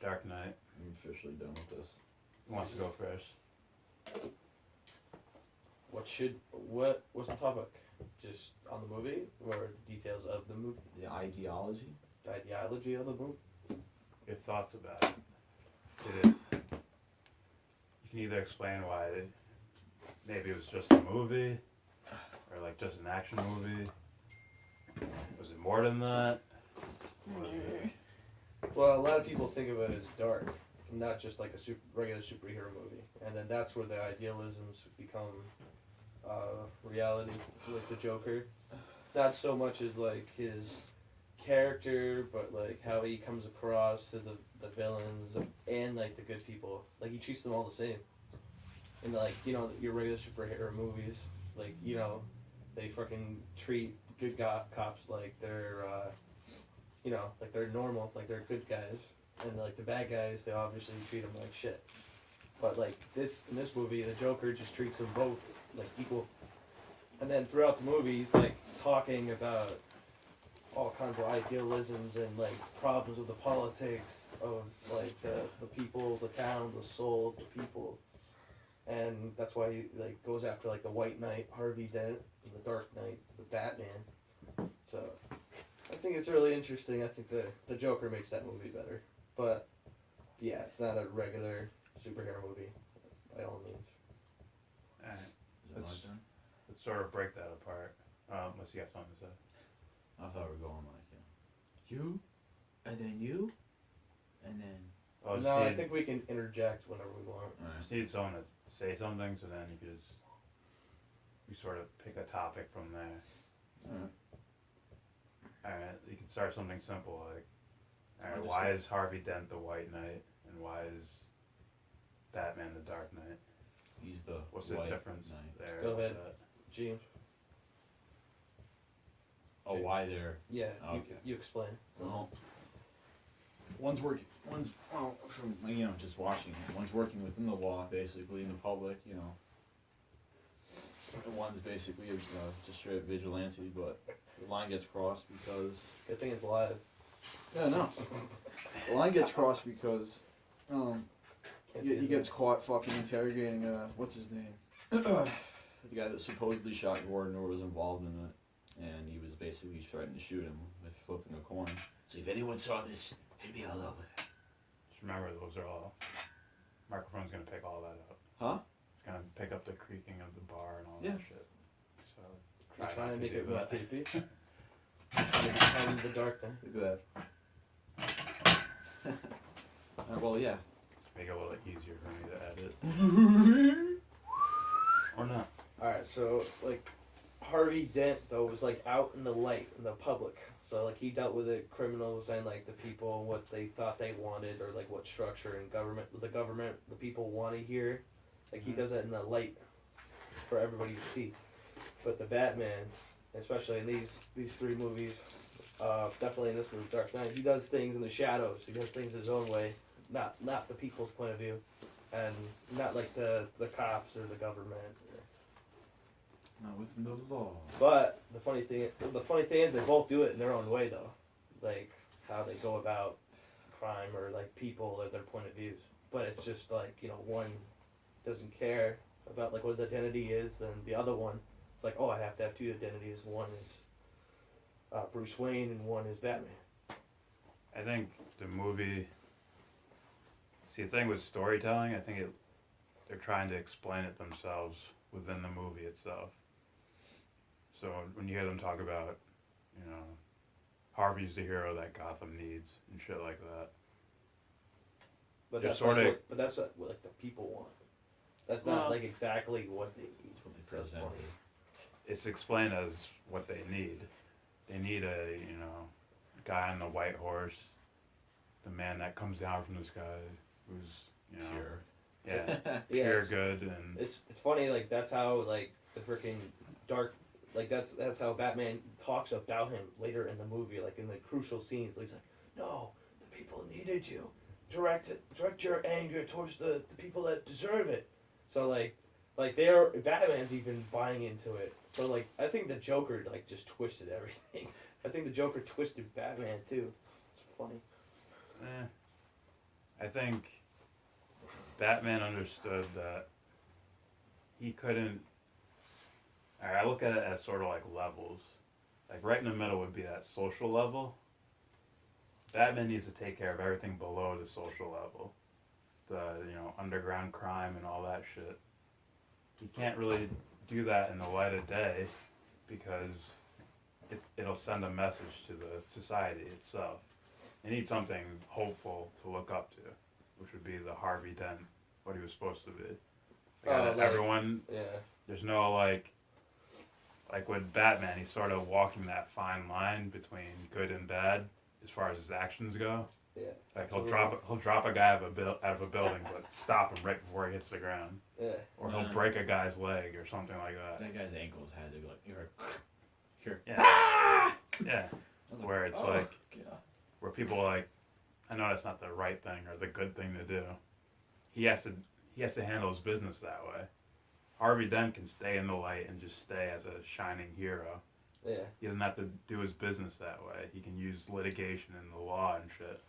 Dark Knight. I'm officially done with this. Who wants to go first? What's the topic? Just on the movie or the details of the movie? The ideology? The ideology of the movie? Your thoughts about it. Did it? You can either explain why maybe it was just a movie, or like just an action movie. Was it more than that? Was it, Well, a lot of people think of it as dark, not just like a regular superhero movie, and then that's where the idealisms become reality, like the Joker. Not so much as like his character, but like how he comes across to the villains and like the good people. Like he treats them all the same. And like, you know, your regular superhero movies, like, you know, they fucking treat good cops like they're, you know, like they're normal, like they're good guys. And like the bad guys, they obviously treat them like shit. But like in this movie, the Joker just treats them both like equal. And then throughout the movie, he's like talking about all kinds of idealisms and like problems with the politics of like the people, the town, the soul of the people. And that's why he like goes after like the White Knight, Harvey Dent, and the Dark Knight, the Batman. So I think it's really interesting. I think the Joker makes that movie better. But yeah, it's not a regular superhero movie by all means. alright, Is it my turn? let's sort of break that apart. Unless you got something to say. I thought we were going like, you, and then you, and then... Well, No, I think we can interject whenever we want. Just need someone to say something, so then you could just you sort of pick a topic from there. Alright. Alright, you can start something simple like, alright, I'll just why say- is Harvey Dent the White Knight, and why is Batman the Dark Knight? He's the What's the White difference Knight. there? Go with ahead. that? James? Oh, why they're... Yeah, Okay. you explain. Well, one's from, you know, just watching it. One's working within the law, basically, in the public, you know. And one's basically just straight vigilante, but the line gets crossed because... Good thing it's live. Yeah, no. The line gets crossed because he gets caught fucking interrogating, what's his name? The guy that supposedly shot Gordon or was involved in it. And he was basically threatening to shoot him with flipping a coin. So if anyone saw this, it'd be all over. Just remember, those are all. Microphone's gonna pick all that up. Huh? It's gonna pick up the creaking of the bar and all Yeah. that shit. So You're try trying not to make do it more that. creepy. I'm the Dark Knight. Look at that. Well, yeah. Just make it a little easier for me to edit. Or not. Alright, so like Harvey Dent though was like out in the light in the public. So like he dealt with the criminals and like the people and what they thought they wanted or like what structure and government the people want to hear. Like he does that in the light for everybody to see. But the Batman, especially in these three movies, definitely in this movie, Dark Knight, he does things in the shadows. He does things his own way, not the people's point of view, and not like the cops or the government. Not within the law. But the funny thing is they both do it in their own way though, like how they go about crime or like people or their point of views. But it's just like, you know, one doesn't care about like what his identity is, and the other one, it's like, oh, I have to have two identities. One is Bruce Wayne and one is Batman. I think the movie. See, the thing with storytelling, I think they're trying to explain it themselves within the movie itself. So when you hear them talk about, you know, Harvey's the hero that Gotham needs and shit like that. But They're that's sorta- what like the people want. That's not Well- like exactly what they need. That's what they That's presented. funny. It's explained as what they need. They need a, you know, guy on the white horse, the man that comes down from the sky, who's, you know, Sure. yeah, Yeah, pure it's- good, and It's funny, like that's how like the freaking dark, like that's how Batman talks about him later in the movie, like in the crucial scenes. Like, he's like, no, the people needed you. Direct your anger towards the people that deserve it. So like Batman's even buying into it. So like I think the Joker like just twisted everything. I think the Joker twisted Batman too. It's funny. eh. I think Batman understood that he couldn't. Alright, I look at it as sort of like levels. Like right in the middle would be that social level. Batman needs to take care of everything below the social level. The, underground crime and all that shit. He can't really do that in the light of day because it'll send a message to the society itself. They need something hopeful to look up to, which would be the Harvey Dent, what he was supposed to be. Everyone, Yeah. there's no like with Batman, he's sort of walking that fine line between good and bad as far as his actions go. Yeah. Like he'll drop a guy out of a building, but stop him right before he hits the ground. Yeah. Or he'll break a guy's leg or something like that. That guy's ankles had to go like, here. Yeah. Yeah. Like, Where it's yeah. where people are like, I know that's not the right thing or the good thing to do. He has to handle his business that way. Harvey Dent can stay in the light and just stay as a shining hero. Yeah. He doesn't have to do his business that way. He can use litigation and the law and shit.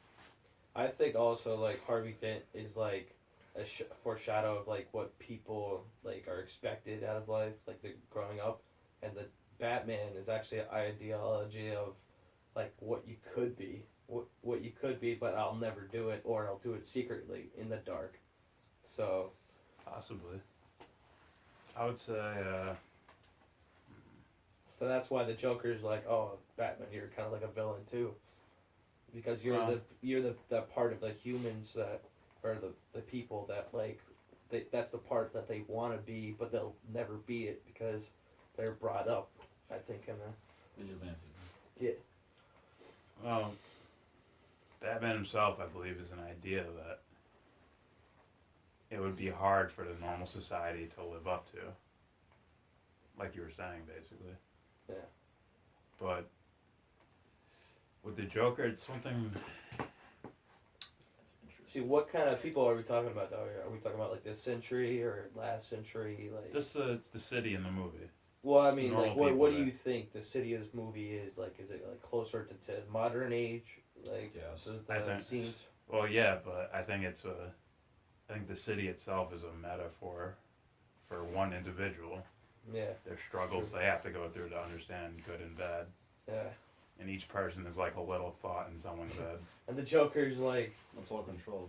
I think also like Harvey Dent is like a foreshadow of like what people like are expected out of life, like the growing up, and the Batman is actually an ideology of like what you could be, what you could be, but I'll never do it, or I'll do it secretly in the dark. So Possibly. I would say, so that's why the Joker's like, oh, Batman, you're kind of like a villain too, because you're the part of the humans that, or the people that like, that's the part that they want to be, but they'll never be it because they're brought up, I think, in a vigilante. Yeah. well, Batman himself, I believe, is an idea that it would be hard for the normal society to live up to. Like you were saying, basically. Yeah. But with the Joker, it's something. See, what kind of people are we talking about though? Are we talking about like this century or last century? Like Just the city in the movie. Well, I mean, Normal like, what people do you there. think the city of this movie is? Like, is it like closer to modern age? Like, Yes. the I think- scenes. Well, yeah, but I think I think the city itself is a metaphor for one individual. Yeah, Their struggles they have to go through to understand good and bad. yeah. And each person is like a little thought in someone's head. And the Joker's like, It's all controlled.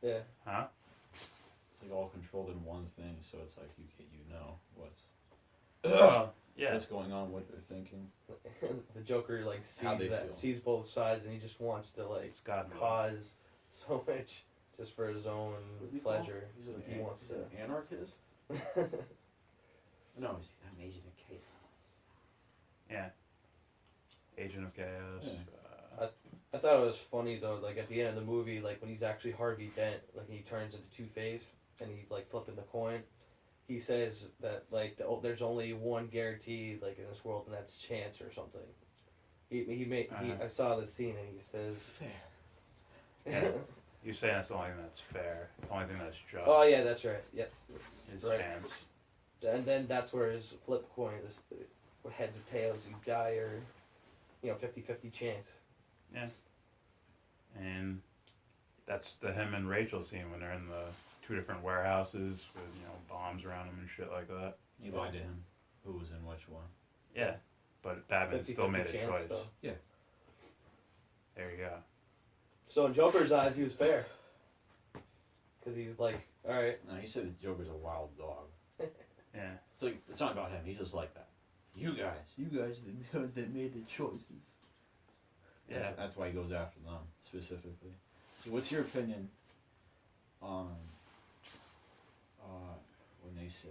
yeah, Huh? It's like all controlled in one thing, so it's like you know what's Yeah. what's going on, what they're thinking. the Joker like How they sees feel. sees both sides, and he just wants to like It's God. cause so much just for his own What do you call him? pleasure. He's an, He wants he's an anarchist. No, he's an agent of chaos. Yeah. Agent of Chaos. Yeah. I thought it was funny though, like at the end of the movie, like when he's actually Harvey Dent, like he turns into Two-Face and he's like flipping the coin. He says that like there's only one guarantee like in this world, and that's chance or something. I saw the scene and he says, Fair. Yeah. You're saying that's the only thing that's fair. The only thing that's just "Oh yeah, that's right. Yep." is right. chance. And then that's where his flip coin, this heads or tails, you die or 50-50 chance. And that's the him and Rachel scene when they're in the two different warehouses with bombs around them and shit like that. He lied to him. Who was in which one? Yeah, but Batman still 50-50 made a chance, choice. though. There you go. So in Joker's eyes, he was fair. Because he's like, all right. No, he said the Joker's a wild dog. Yeah. It's like it's not about him. He's just like that. You guys the ones that made the choices. Yeah. That's why he goes after them specifically. So, what's your opinion on when they say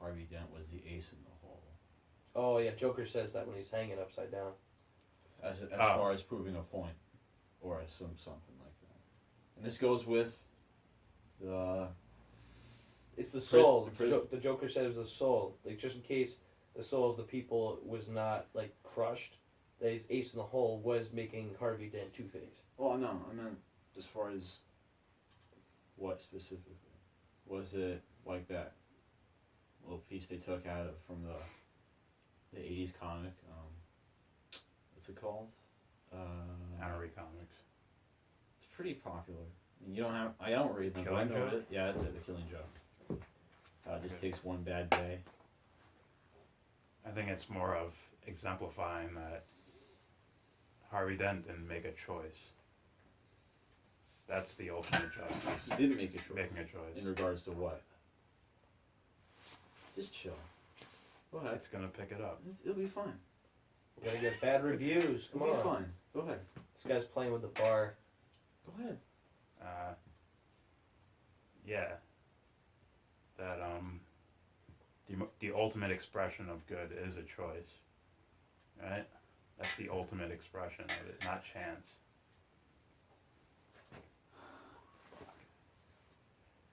Harvey Dent was the ace in the hole? Oh yeah, Joker says that when he's hanging upside down. As far as proving a point, or something like that. And this goes with the. It's the soul. the The Joker said it was the soul. Like just in case the soul of the people was not like crushed, that his ace in the hole was making Harvey Dent Two-Face. Well, no, I meant as far as what specifically? Was it like that little piece they took out of from the 80s comic? What's it called? I don't read comics. It's pretty popular. You don't have. I don't read them, but I Killing know Joke? it. Yeah, that's it. The Killing Joke. It just takes one bad day. I think it's more of exemplifying that Harvey Dent didn't make a choice. That's the ultimate justice. He didn't make a choice. Making a choice. In regards to what? Just chill. Go ahead. It's gonna pick it up. It'll be fine. We're gonna get bad reviews. Come It'll on. be fine. Go ahead. This guy's playing with the bar. Go ahead. Yeah. That the ultimate expression of good is a choice, right? That's the ultimate expression of it, not chance.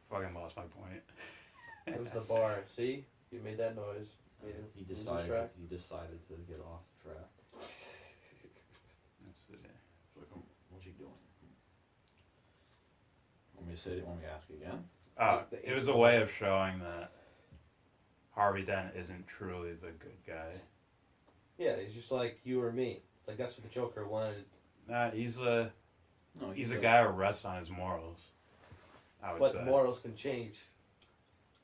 Fucking lost my point. It was the bar. See? You made that noise. Made him He lose his decided. track. He decided to get off track. Let's see. It's like, what's he doing? Want me to say it? Want me to ask again? It was a way of showing that Harvey Dent isn't truly the good guy. Yeah, he's just like you or me. Like that's what the Joker wanted. Nah, he's a No, guy who rests on his morals. I would But say. morals can change.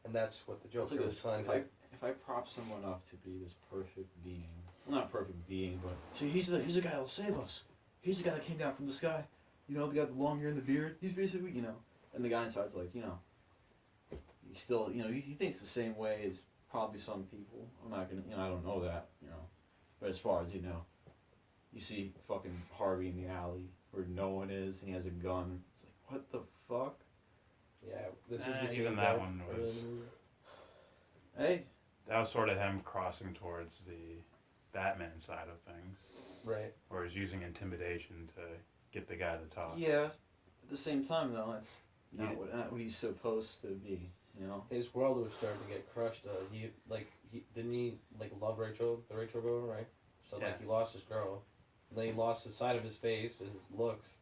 And that's what the It's Joker like was this. trying to If I prop someone up to be this perfect being, well, not perfect being, but see, he's the guy that'll save us. He's the guy that came down from the sky. You know, the guy with the long hair and the beard. He's basically, and the guy inside's like, he still, he thinks the same way as probably some people. I'm not gonna, I don't know that, but as far as you see fucking Harvey in the alley where no one is, and he has a gun. It's like, what the fuck? Yeah, this was the Even same that guy one earlier was. in the movie. Hey, That was sort of him crossing towards the Batman side of things, Right. where he's using intimidation to get the guy to talk. yeah. At the same time, though, that's Yeah. not what he's supposed to be. His world was starting to get crushed. He didn't he love Rachel, the Rachel girl, right? So Yeah. he lost his girl, and then he lost the side of his face, his looks.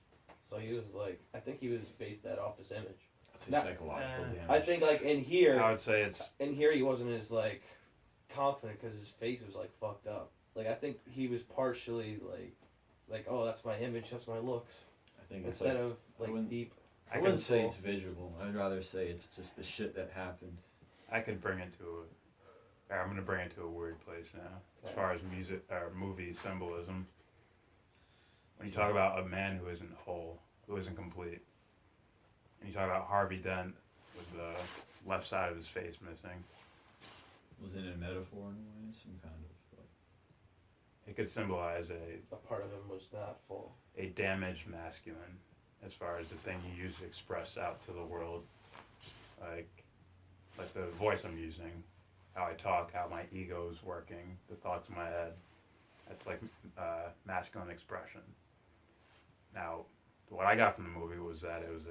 So he was I think he was based that off his image. That's Now- psychological damage. I think in here, I would say it's he wasn't as confident because his face was fucked up. I think he was partially oh, that's my image, that's my looks, I think it's instead like, of I wouldn't- deep. I wouldn't say it's visual. I'd rather say it's just the shit that happened. I could bring it to I'm gonna bring it to a weird place now. As far as music or movie symbolism, when you talk about a man who isn't whole, who isn't complete, and you talk about Harvey Dent with the left side of his face missing, Was it a metaphor in a way? Some kind of it could symbolize A part of him was not full. a damaged masculine, as far as the thing you use to express out to the world, like the voice I'm using, how I talk, how my ego's working, the thoughts in my head. That's masculine expression. Now, what I got from the movie was that it was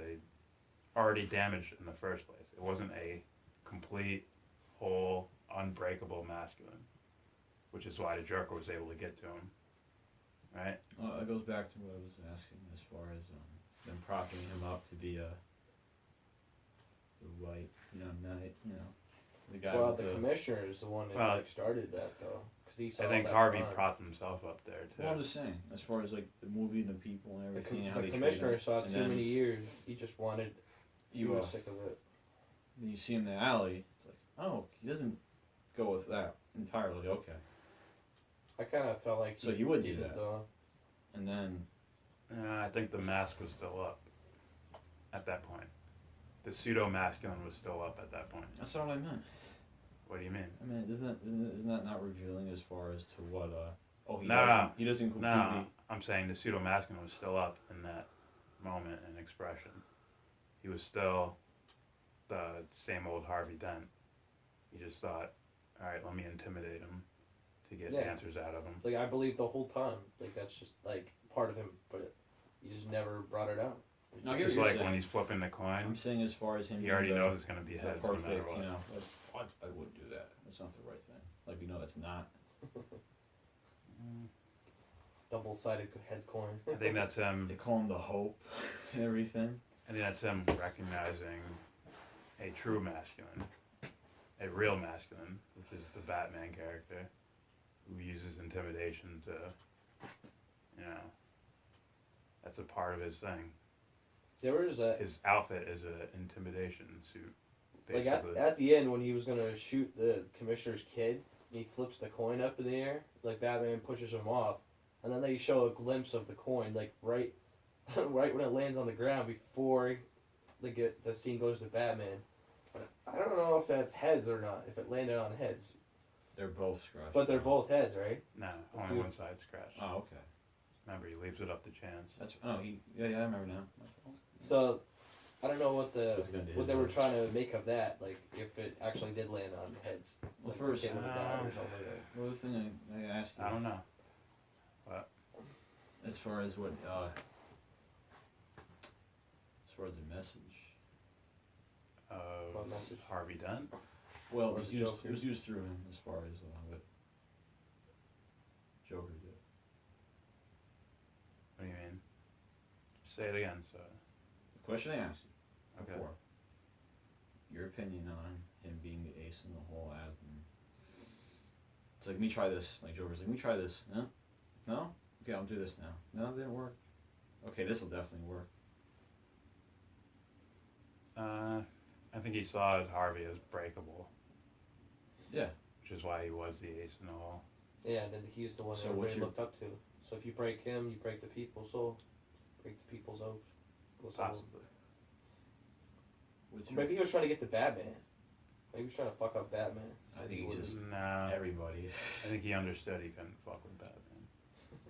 already damaged in the first place. It wasn't a complete, whole, unbreakable masculine, which is why the Joker was able to get to him. Right? Well, it goes back to what I was asking as far as them propping him up to be the white, knight, the guy Well, with the commissioner is the one that Well, started that though, because he saw I think that Harvey crime. propped himself up there too. Well, I'm just saying, as far as the movie and the people and The, everything, and how the they treat commissioner him, saw and too then many years. He just wanted. He You, was sick of it. then you see him in the alley. It's like, oh, he doesn't go with that entirely. Okay, I kind of felt like So he would do did, that. though. and then I think the mask was still up at that point. The pseudo masculine was still up at that point. that's not what I meant. What do you mean? I mean, isn't that not revealing as far as to what he No, doesn't he doesn't completely. No, I'm saying the pseudo masculine was still up in that moment and expression. He was still the same old Harvey Dent. He just thought, all right, let me intimidate him to get Yeah. answers out of him. I believed the whole time. That's just part of him, but he just never brought it out. No, I get what Just you're like saying. when he's flipping the coin, I'm saying as far as him, he already being knows it's going to be the heads no matter perfect, what. I wouldn't do that. That's not the right thing. That's not. Double-sided heads coin. I think that's him. They call him the hope and everything. I think that's him recognizing a true masculine, a real masculine, which is the Batman character, who uses intimidation to, that's a part of his thing. There was a His outfit is an intimidation suit, like basically. at the end when he was gonna shoot the commissioner's kid, he flips the coin up in the air. Like Batman pushes him off, and then they show a glimpse of the coin, like right, right when it lands on the ground before the scene goes to Batman. But I don't know if that's heads or not. If it landed on heads, They're both scratched. but they're out. both heads, right? No, only Dude. one side scratched. Oh, okay. Remember, he leaves it up to chance. That's yeah, I remember now. My fault. So I don't know what That's gonna do what his they were head. trying to make of that. Like if it actually did land on heads. Well, Like, first, the kid would've died or something like that. well, the thing I asked you, I don't know. as far as what, as far as the message, What message? Harvey Dent. well, Or it was the used, Joker. it was used through him as far as what Joker did. What do you mean? Say it again. So. The question I asked you Okay. before, your opinion on him being the ace in the hole as in, it's like, let me try this, like Joker's like, let me try this, no? No? Okay, I'll do this now. No, it didn't work. Okay, this will definitely work. I think he saw Harvey as breakable. Yeah. Which is why he was the ace in the hole. Yeah, and then he's the one So that what's everybody your- looked up to. So if you break him, you break the people's soul. Break the people's hopes. Possibly. What's your, Maybe he was trying to get to Batman. Maybe he was trying to fuck up Batman. I think he's just No. everybody. I think he understood he couldn't fuck with Batman.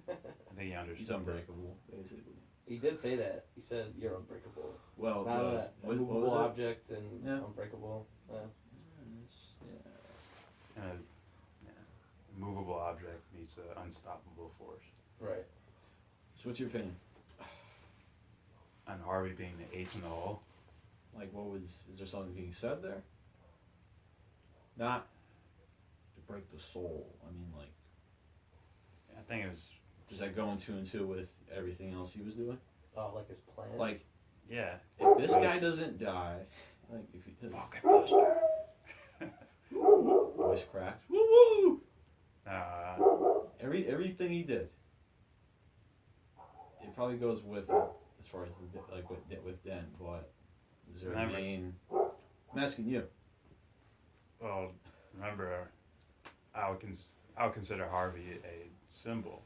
I think he understood. He's unbreakable, basically. He did say that. He said you're unbreakable. Well, Not the, a what movable was it? object and Yeah. unbreakable. Yeah. And a movable object meets an unstoppable force. Right. So what's your opinion? And Harvey being the ace in the hole. Like, is there something being said there? Not to break the soul. I mean, like, I think it was. does that go in two and two with everything else he was doing? Oh, like his plan. Like, Yeah. if this guy doesn't die, like, if he Fucking Buster. voice cracks, woo woo, everything he did, it probably goes with as far as like with Den, but is there a Remember- main? I'm asking you. Well, remember, I would consider Harvey a symbol,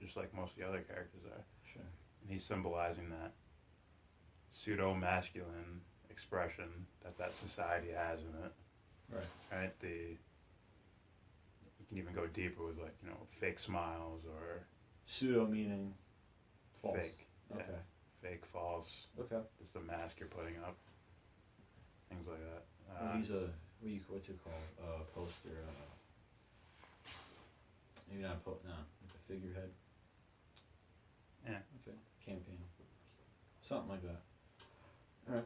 just like most of the other characters are. Sure. And he's symbolizing that pseudo-masculine expression that society has in it. Right. Right. You can even go deeper with fake smiles or Pseudo meaning false. fake. Yeah. Okay. Fake, false. Okay. Just a mask you're putting up. Things like that. Well, he's a what's it called? Poster. Maybe not like a figurehead. Yeah. Okay. Campaign. Something like that.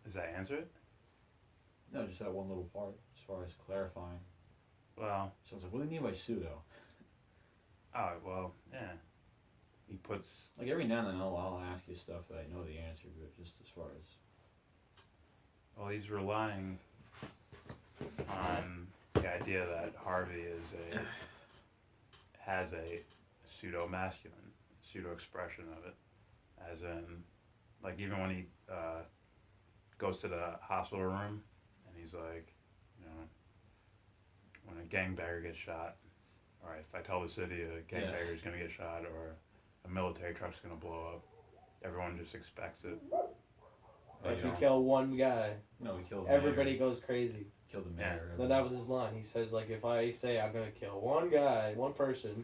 Does that answer it? No, just that one little part as far as clarifying. Well, So it's like, what do you mean by pseudo? oh well, yeah. He puts Like every now and then I'll ask you stuff that I know the answer, but just as far as well, he's relying on the idea that Harvey has a pseudo masculine, pseudo expression of it, as in, like even when he goes to the hospital room and he's like, when a gangbanger gets shot, all right, if I tell the city a gangbanger is gonna get shot or a military truck's gonna blow up, everyone just expects it. If You you know, kill one guy, no, we killed. everybody mayor. goes crazy. Killed the Yeah. mayor. No, that was his line. He says like, if I say I'm gonna kill one guy, one person,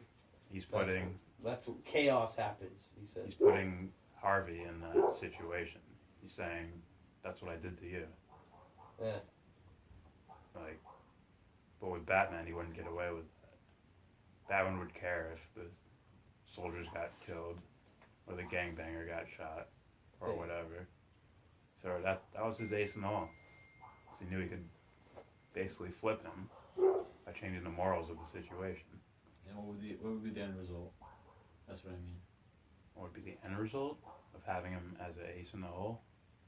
he's that's putting that's what chaos happens. He says. he's putting Harvey in that situation. He's saying, "That's what I did to you." Yeah. Like, but with Batman, he wouldn't get away with that. Batman would care if the soldiers got killed or the gangbanger got shot or Yeah. whatever. So that was his ace in the hole. So he knew he could basically flip him by changing the morals of the situation. And what would be the end result? That's what I mean. What would be the end result of having him as an ace in the hole?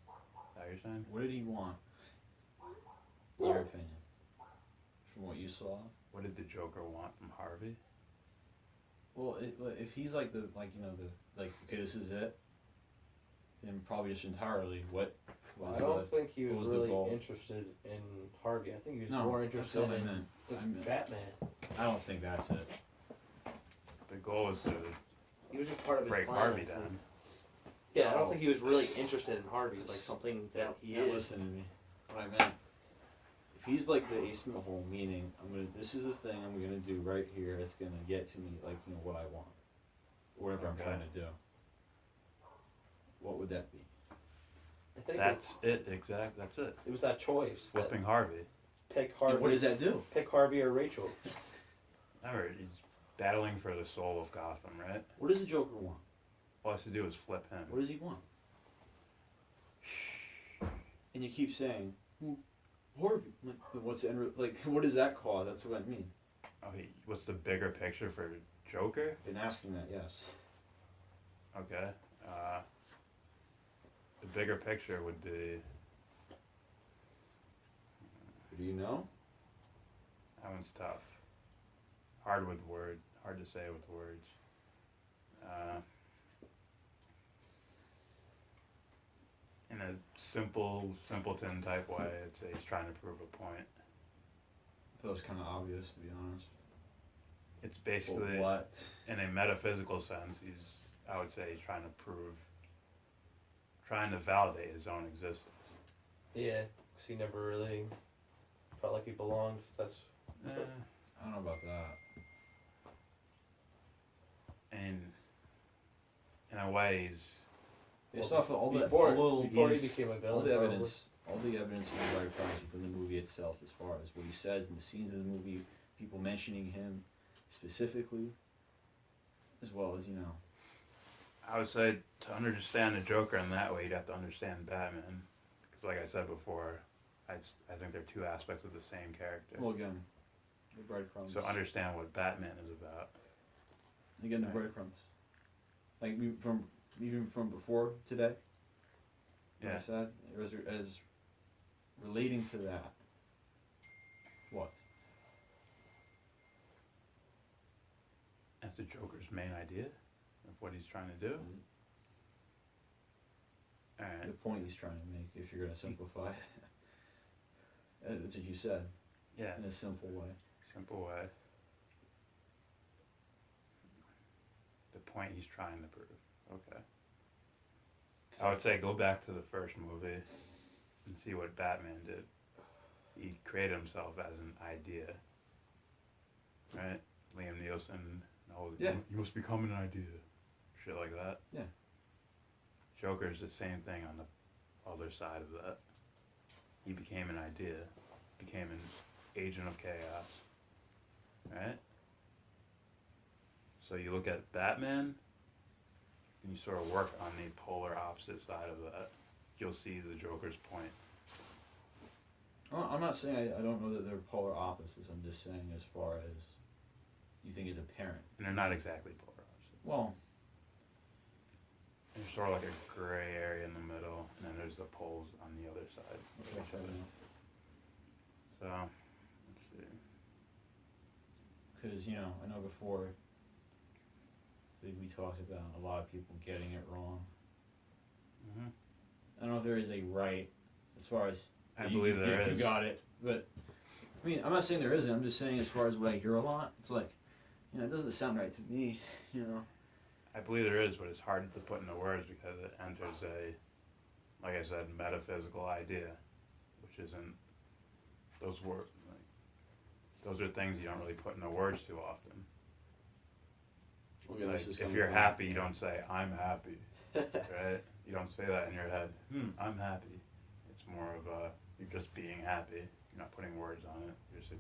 Is that what you're saying? What did he want? In your opinion, from what you saw. What did the Joker want from Harvey? Well, if he's like the okay, this is it, then probably just entirely what I was don't think he what was was the really goal? interested in Harvey. I think he was No, more that's interested not what I in meant. the I meant- Batman. I don't think that's it. The goal is to He was just part of his break plan. Harvey I think. down. Yeah, I don't think he was really interested in Harvey, like something that he Now is. listen to me. What I meant. If he's like the ace in the hole, meaning this is the thing I'm gonna do right here. It's gonna get to me what I want, whatever I'm Okay. trying to do. What would that be? I think That's it, exact. That's it. it was that choice. that Flipping Harvey. Pick Harvey. What does that do? Pick Harvey or Rachel. Remember, he's battling for the soul of Gotham, right? What does the Joker want? All he has to do is flip him. What does he want? And you keep saying, Harvey. Like, what's the end? What does that cause? That's what I mean. Oh, what's the bigger picture for Joker? Been asking that, yes. Okay. The bigger picture would be. Do you know? That one's tough. Hard to say with words. In a simpleton type way, I'd say he's trying to prove a point. I thought it was kind of obvious, to be honest. It's But basically, what? in a metaphysical sense, I would say he's trying to validate his own existence. Yeah, because he never really felt like he belonged. That's Eh, I don't know about that. and in a way, Based off of all the before he he's- became a all villain. the probably. evidence is right from the movie itself, as far as what he says in the scenes of the movie, people mentioning him specifically, as well as I would say to understand the Joker in that way, you'd have to understand Batman. Because, like I said before, I think they're two aspects of the same character. Well, again, the breadcrumbs. So understand what Batman is about. Again, the Right. breadcrumbs. Like even from before today. What I Yeah. said as relating to that. What? That's the Joker's main idea of what he's trying to do. The Alright. point he's trying to make, if you're gonna simplify it. That's what you said, Yeah. in a simple way. Simple way. The point he's trying to prove. Okay. I would say go back to the first movie and see what Batman did. He created himself as an idea. Right? Liam Neeson, Yeah. you must become an idea. Shit like that. Yeah. Joker's the same thing on the other side of that. He became an idea, became an agent of chaos. Right? So you look at Batman, and you sort of work on the polar opposite side of that. You'll see the Joker's point. I'm not saying I don't know that they're polar opposites. I'm just saying as far as you think is apparent. And they're not exactly polar opposites. Well, There's sort of like a gray area in the middle, and then there's the poles on the other side. okay, fair enough. So, let's see. Because I know before. I think we talked about a lot of people getting it wrong. hmm I don't know if there is a right as far as I believe there is. You got it, but I mean, I'm not saying there isn't. I'm just saying as far as what I hear a lot, it's like, it doesn't sound right to me. I believe there is, but it's hard to put into words because it enters a, like I said, metaphysical idea, which isn't those words. Those are things you don't really put into words too often. Okay, Like, this is if coming you're from- happy, you don't say "I'm happy," right? You don't say that in your head. I'm happy. It's more of you're just being happy. You're not putting words on it. You're just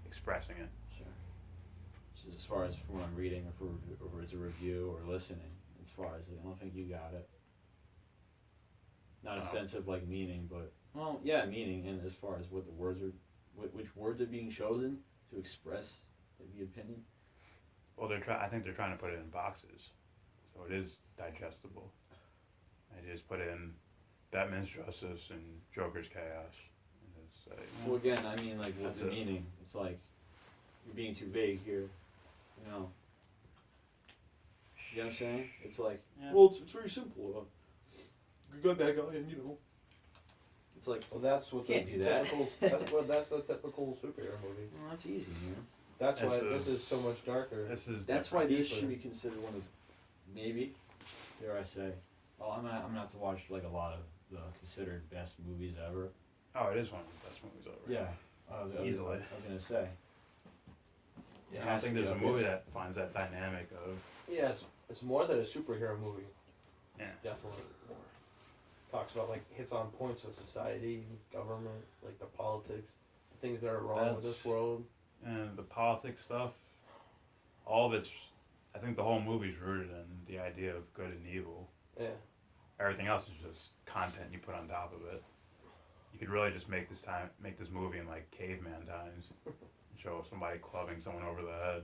expressing it. Sure. Just as far as from what I'm reading, or it's a review or listening, as far as I don't think you got it. Not a Oh. sense of like meaning, but yeah, meaning, and as far as what the words are, which words are being chosen to express the opinion. Well, I think they're trying to put it in boxes, so it is digestible. They just put in Batman's justice and Joker's chaos. And it's Well, again, I mean, like, what's the That's it. meaning? It's like, you're being too vague here, You know what I'm saying? It's like, Yeah. well, it's very simple. Good guy, bad guy, and it's like, Well, that's what Can't the do that. typical. That's the typical superhero movie. well, that's easy, man. That's why This this is so much darker. This is That's why different. this should be considered one of, maybe, dare I say, well, I'm gonna have to watch like a lot of the considered best movies ever. Oh, it is one of the best movies ever. Yeah, Easily. I was gonna say. It I don't has think to be there's a up movie there. that finds that dynamic of. Yeah, it's more than a superhero movie. It's Yeah. definitely more. Talks about like hits on points of society, government, like the politics, the things that are wrong with this That's- world. And the politics stuff, all of it's, I think the whole movie's rooted in the idea of good and evil. Yeah. Everything else is just content you put on top of it. You could really just make this movie in like caveman times, and show somebody clubbing someone over the head.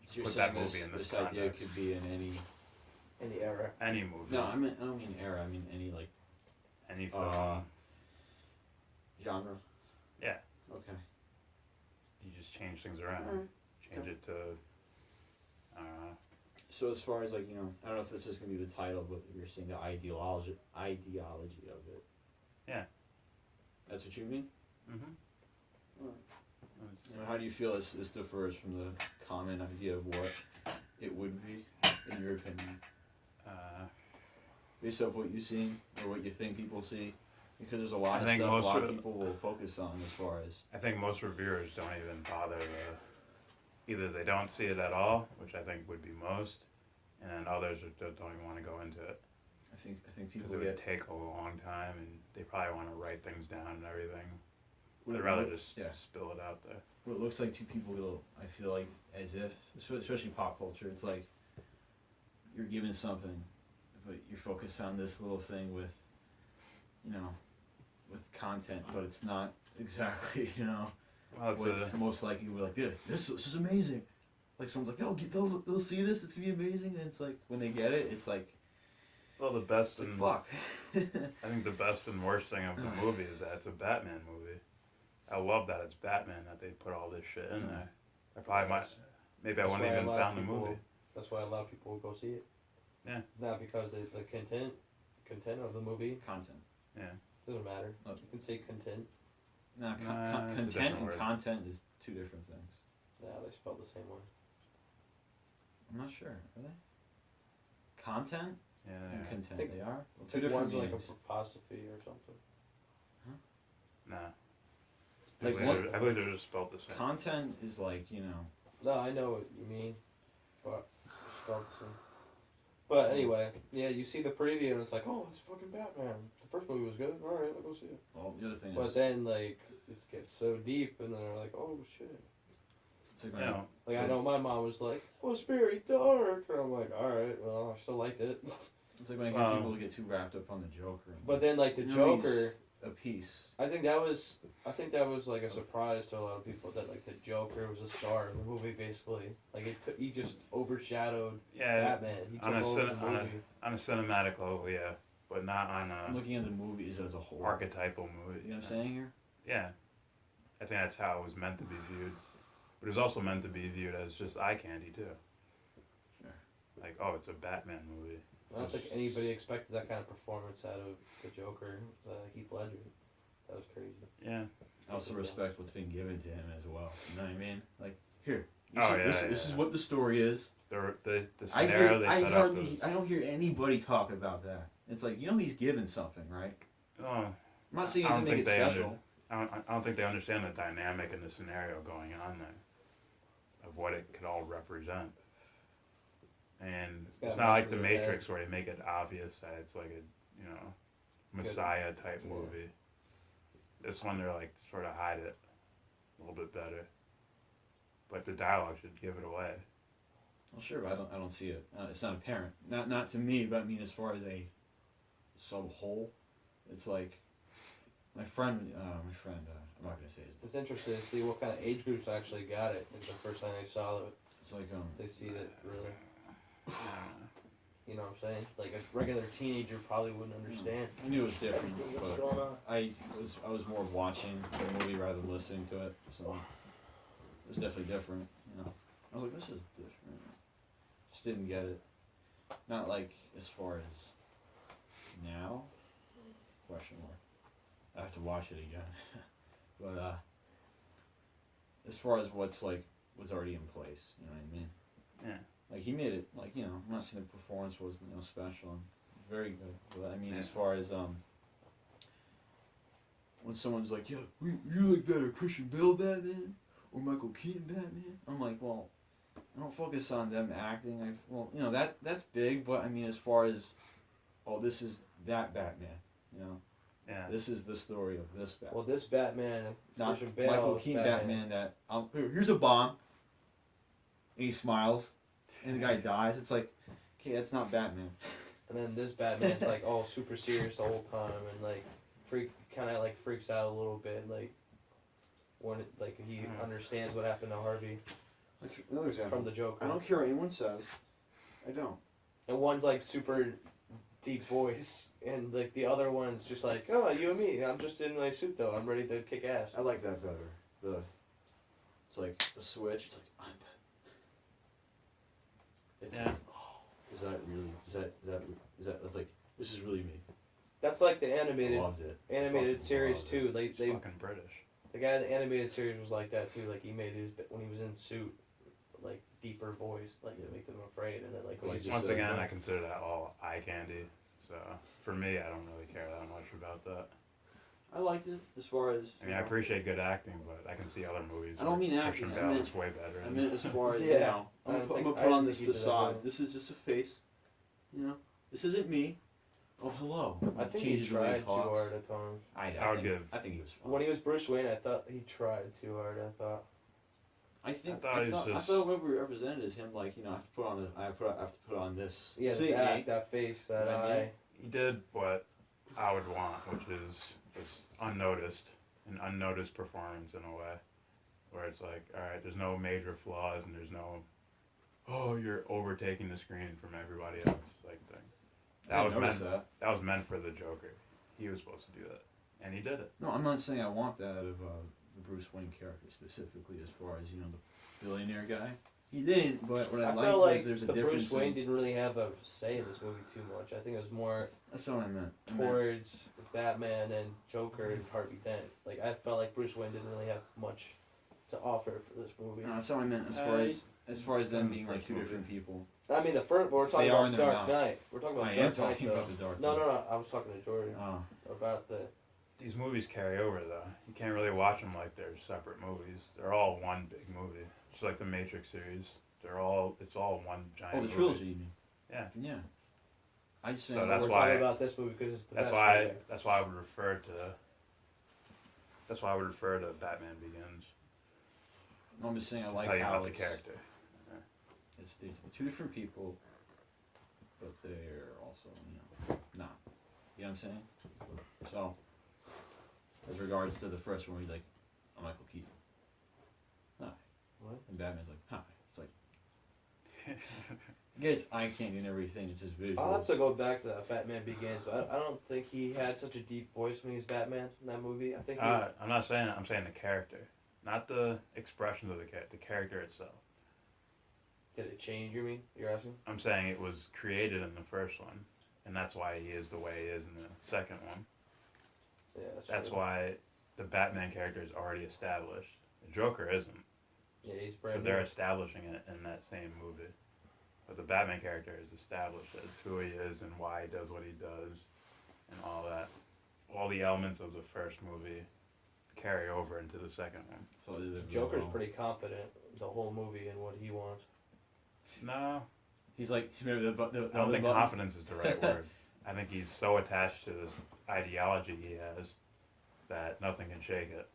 So you're Put saying that movie in this idea context. could be in any. In the era. Any movie, No, I don't mean era. I mean any like any film, genre. Yeah. Okay. you just change things around. Alright. Change it to, So as far as like I don't know if this is gonna be the title, but you're saying the ideology of it. Yeah. That's what you mean. mm-hmm. How do you feel this differs from the common idea of what it would be, in your opinion, based off what you've seen or what you think people see? Because there's a lot I of think stuff a most lot of of- people will focus on as far as. I think most reviewers don't even bother to, either they don't see it at all, which I think would be most, and then others don't even want to go into it. I think Because people it would get. take a long time, and they probably want to write things down and everything. what I'd it rather look- just yeah. spill it out there. What it looks like to people, I feel like, as if, especially pop culture, it's like you're given something, but you're focused on this little thing with content, but it's not exactly, Well, it's what's most likely. We're like, yeah, this is amazing. Like someone's like, they'll see this, it's gonna be amazing, and it's like when they get it, it's like, well, the best it's like and fuck. I think the best and worst thing of the movie is that it's a Batman movie. I love that it's Batman, that they put all this shit in there. I probably might, maybe I That's wouldn't why a even lot of found the people- movie. That's why a lot of people will go see it. Yeah. Not because the content of the movie Content. doesn't matter. Oh. You can say content. Nah, Nah, it's a content different and word. content is two different things. Yeah, they spelled the same word. I'm not sure. Are they? Content Yeah, and content. think- They are I two think different one's like meanings. a apostrophe or something. nah. Like I believe they're just spelled the same. Content is like No, I know what you mean, but it's spelled the same. But anyway, yeah, you see the preview and it's like, oh, it's fucking Batman. The first movie was good. All right, I'll go see it. well, the other thing But is then like it gets so deep, and then they're like, oh shit. it's like You when know, Like I know my mom was like, oh, it's very dark, and I'm like, all right, well, I still liked it. it's like when I hear Well- people get too wrapped up on the Joker. But then like the You know, Joker. a piece. I think that was like a surprise to a lot of people that like the Joker was a star in the movie basically. Like he just overshadowed yeah, Batman. He on took a over the cin- on a- movie. on a cinematic level, yeah, but not on I'm a looking at the movies as a whole. archetypal movie. You know what I'm saying here? Yeah, I think that's how it was meant to be viewed, but it was also meant to be viewed as just eye candy too. Sure. Like, oh, it's a Batman movie. I don't think anybody expected that kind of performance out of the Joker, Heath Ledger. That was crazy. Yeah. I also respect what's been given to him as well. You know what I mean? Like here, Oh, this yeah, is yeah. what the story is. The I scenario hear, they set up is, I don't hear anybody talk about that. It's like he's given something, right? oh, I'm not saying I he's don't gonna make it think they special. I don't think they understand the dynamic and the scenario going on there, of what it could all represent. And It's got it's a not much like the bigger head. Matrix where they make it obvious that it's like a Messiah type Yeah. movie. This one they're like sort of hide it a little bit better, but the dialogue should give it away. Well, sure, but I don't see it. It's not apparent. Not to me, but I mean as far as a sub whole, it's like my friend. I'm not gonna say it. It's interesting to see what kind of age groups actually got it. Like the first time they saw it, It's like they see that really. You know what I'm saying? Like a regular teenager probably wouldn't understand. I knew it was different, What's but going on? I was more of watching the movie rather than listening to it, so it was definitely different. I was like, this is different. Just didn't get it. not like as far as now. Question mark. I have to watch it again. But as far as what's already in place, you know what I mean? Yeah. Like he made it, like, you know, I'm not saying the performance was, you know, special. Very good. But I mean, Yeah. as far as when someone's like, yeah, you like better Christian Bale Batman or Michael Keaton Batman? I'm like, well, I don't focus on them acting. Well, you know, that's big, but I mean, as far as, oh, this is that Batman, you know, Yeah. this is the story of this Batman. Well, this Batman, Not Christian Bale, Michael Keaton Batman that, here's a bomb, and he smiles, and the guy dies. It's like, okay, that's not Batman. And then this Batman's like all super serious the whole time, and like freaks out a little bit, like when he understands what happened to Harvey Like, another example. from the Joker. I don't care what anyone says. I don't. And one's like super deep voice, and like the other one's just like, oh, you and me. I'm just in my suit though. I'm ready to kick ass. I like that better. It's like a switch. It's like, I'm Batman. It's Yeah. like, oh, is that really? Is that like, this is really me? That's like the I animated loved it. animated Fucking series loved too. it. They It's fucking British. the guy in the animated series was like that too. Like he made his when he was in suit, like deeper voice, like to make them afraid, and then like when Like he's just Once said, again, yeah. I consider that all eye candy. So for me, I don't really care that much about that. I liked it as far as. I mean, I appreciate good acting, but I can see other movies. I don't where mean Christian acting, I Bale meant- is way better. I meant as far as, you Yeah. know, I I'm don't gonna think- put I on didn't this think he did that facade. well. This is just a face. You know, this isn't me. Oh, hello. I think he Changes the way tried too talks. hard at times. I would give- I think he was fine. When he was Bruce Wayne, I thought he tried too hard. I thought. I think I thought he was I just- thought what we represented is him, like, you know, I have to put on I have to put on this. Yeah, This this ain't act, me. that face, that You know what I eye. mean? He did what I would want, which is just unnoticed, an unnoticed performance in a way, where it's like, all right, there's no major flaws and there's no, oh, you're overtaking the screen from everybody else, like thing. I didn't notice that. That was meant for the Joker. He was supposed to do that, and he did it. No, I'm not saying I want that out of the Bruce Wayne character specifically, as far as, you know, the billionaire guy. He didn't, but what I I liked felt was like there's a the difference. Bruce Wayne didn't really have a say in this movie too much. I think it was more That's not what I meant. towards Batman and Joker and Harvey Dent. Like I felt like Bruce Wayne didn't really have much to offer for this movie. No, that's not what I meant. As far as them being like two different people. I mean, the first we're talking They are about and they're Dark not. Knight. We're talking about I Dark am talking Knight, about though. the Dark No, Knight. no. I was talking to Jordan Oh. about the. These movies carry over though. You can't really watch them like they're separate movies. They're all one big movie. Just like the Matrix series. It's all one giant Oh, the movie. trilogy, you mean? Yeah. Yeah. I'd say. So that's we're why- talking about this movie because it's the That's best why movie. that's why I would refer to Batman Begins. No, I'm just saying I That's like how you how met the it's, character. they're two different people, but they're also, you know, not. You know what I'm saying? So, as regards to the first one, he's like, I'm Michael Keaton. Hi. What? And Batman's like, hi. It's like, yeah, it's eye candy and everything. It's just visual. I'll have to go back to that Batman Begins. I don't think he had such a deep voice when he's Batman in that movie. I think he, I'm not saying that. I'm saying the character, not the expressions of the character itself. did it change, you mean? You're asking? I'm saying it was created in the first one, and that's why he is the way he is in the second one. Yeah, That's true. why the Batman character is already established. The Joker isn't. Yeah, he's So brand they're new. establishing it in that same movie. But the Batman character is established as who he is and why he does what he does and all that. All the elements of the first movie carry over into the second one. So either Joker's go- pretty confident the whole movie in what he wants. No, He's like, remember the I don't other think button? confidence is the right word. I think he's so attached to this ideology he has that nothing can shake it.